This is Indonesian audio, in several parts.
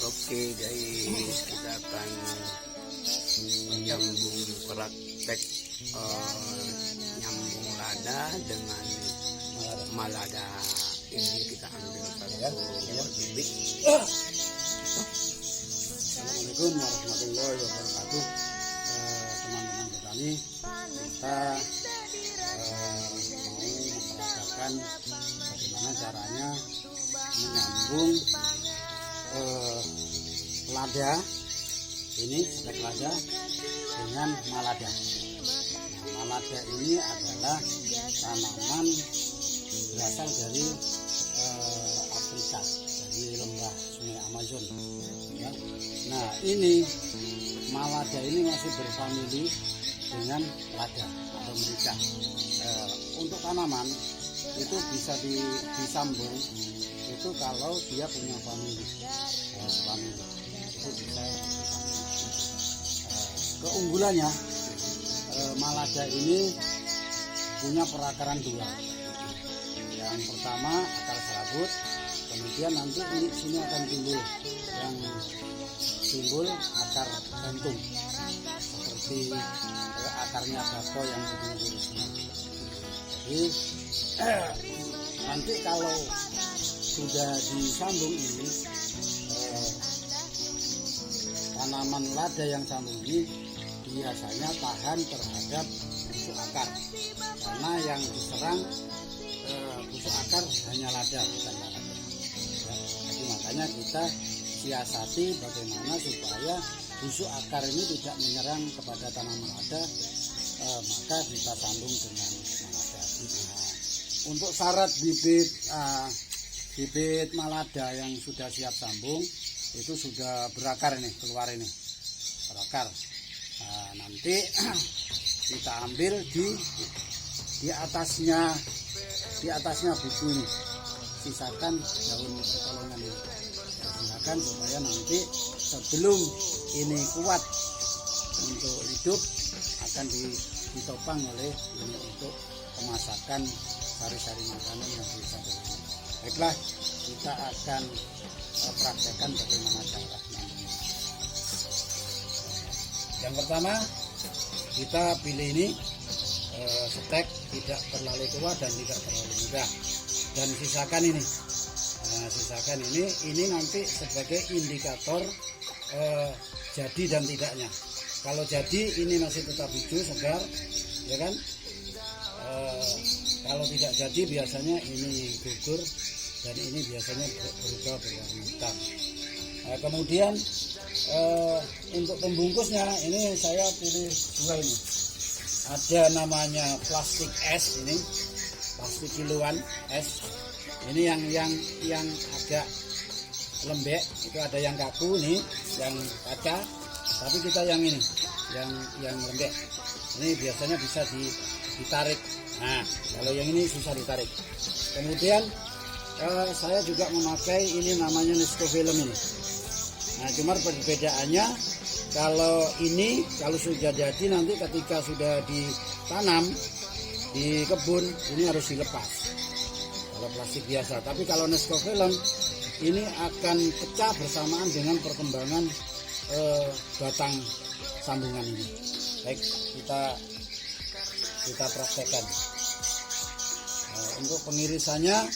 Oke guys, kita akan menyambung praktek nyambung lada dengan malada. Ini kita ambil satu bibit. Assalamualaikum warahmatullahi wabarakatuh. Teman-teman petani, kita mau memperagakan bagaimana caranya menyambung lada ini, stek lada dengan malada. Nah, malada ini adalah tanaman berasal dari Afrika, dari lembah sungai Amazon ya. Nah, ini malada ini masih berfamili dengan lada atau merica. Untuk tanaman itu bisa disambung itu kalau dia punya famili, itu bisa disambung. Keunggulannya malada ini punya perakaran dua. Yang pertama akar serabut, kemudian nanti ini sini akan timbul akar gantung seperti akarnya bako yang begini. Jadi nanti kalau sudah disambung ini tanaman lada yang sambung ini biasanya tahan terhadap busuk akar, karena yang diserang busuk akar hanya lada, bukan malada ya. Jadi makanya kita siasati bagaimana supaya busuk akar ini tidak menyerang kepada tanaman lada, maka kita sambung dengan malada. Untuk syarat bibit malada yang sudah siap sambung itu sudah berakar, ini keluar ini berakar. Nah, nanti kita ambil di atasnya buku ini, sisakan daun pertolongan ini, sisakan supaya nanti sebelum ini kuat untuk hidup akan ditopang oleh ini untuk pemasakan sari-sari makanan yang bisa berguna. Baiklah, kita akan praktekkan bagaimana cara nyambungnya. Yang pertama, kita pilih ini stek tidak terlalu tua dan tidak terlalu muda, dan sisakan ini. Nah, sisakan ini nanti sebagai indikator jadi dan tidaknya. Kalau jadi ini masih tetap hijau segar, ya kan? Kalau tidak jadi biasanya ini gugur dan ini biasanya berubah berwarna hitam. Nah, kemudian untuk pembungkusnya ini saya pilih dua ini. Ada namanya plastik es, ini plastik kiloan es. Ini yang agak lembek, itu ada yang kaku nih, yang kaca. Tapi kita yang ini, yang lembek. Ini biasanya bisa ditarik. Nah, kalau yang ini susah ditarik. Kemudian saya juga memakai ini namanya Nescofilm ini. Nah, cuma perbedaannya kalau sudah jadi nanti ketika sudah ditanam di kebun ini harus dilepas. Kalau plastik biasa, tapi kalau Nescofilm ini akan pecah bersamaan dengan perkembangan batang sambungan ini. Baik, kita praktekkan. Untuk pengirisannya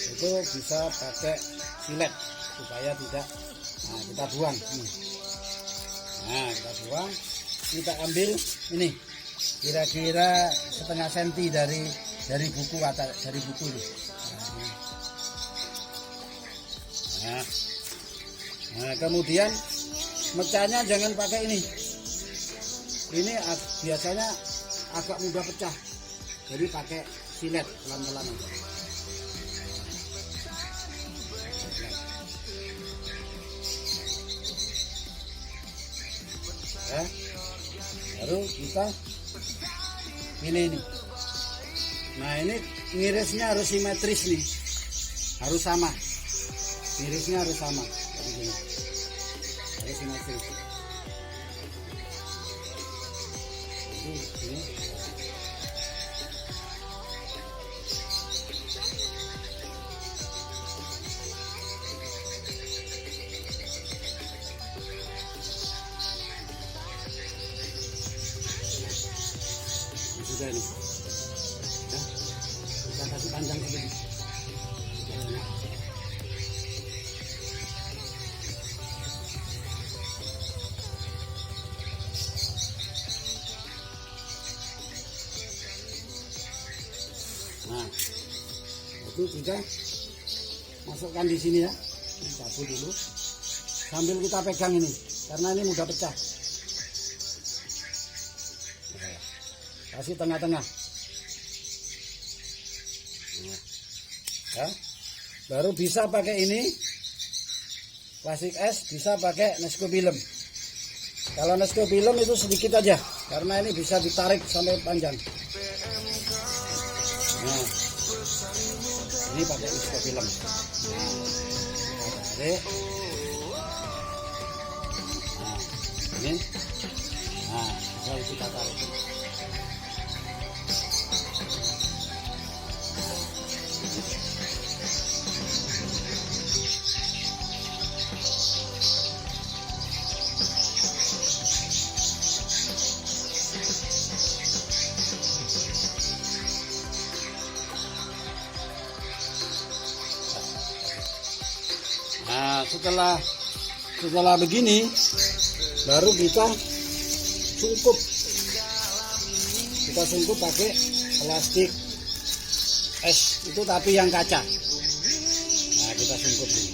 itu bisa pakai silet supaya tidak. Nah, kita buang ini. Nah, kita buang, kita ambil ini kira-kira setengah senti dari buku ini. Nah, kemudian mecahnya jangan pakai ini. Ini biasanya agak mudah pecah, jadi pakai silet pelan-pelan aja. Ya, baru kita pilih ini. Nah, ini ngirisnya harus simetris nih, harus sama. Ngirisnya harus sama, jadi gini, harus simetris. Ini. juga ini. Ya, kita kasih panjang sedikit. Nah, itu kita masukkan di sini ya. Sapu dulu. Sambil kita pegang ini, karena ini mudah pecah. Kasih tengah-tengah. Ya. Baru bisa pakai ini. Plastik es bisa pakai Nescofilm. Kalau Nescofilm itu sedikit aja, karena ini bisa ditarik sampai panjang. Nah, ini pakai Nescofilm. Nah, kita tarik. Nah, ini. Nah, bisa kita tarik. Nah, setelah begini baru kita sungkup. Kita sungkup pakai plastik es itu tapi yang kaca. Nah, kita sungkup ini.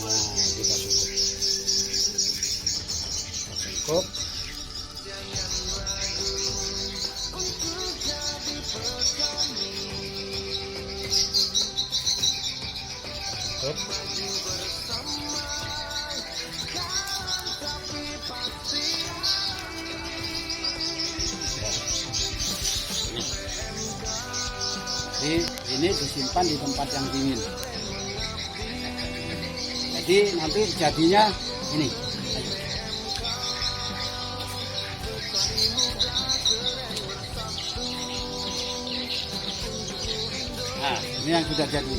Nah, kita sungkup. Kita sungkup. Ini disimpan di tempat yang dingin. Jadi nanti jadinya ini. Nah, ini yang sudah jadi.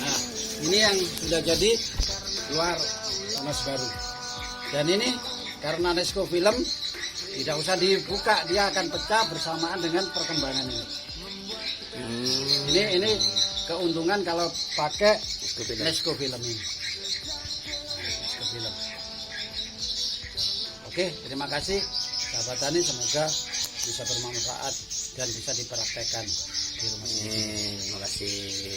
Nah, ini yang sudah jadi luar panas baru. Dan ini karena Nescofilm tidak usah dibuka, dia akan pecah bersamaan dengan perkembangan ini. Ini keuntungan kalau pakai Nescofilm ini. Nescofilm. Oke, terima kasih sahabat tani, semoga bisa bermanfaat dan bisa dipraktekkan di rumah ini. Terima kasih.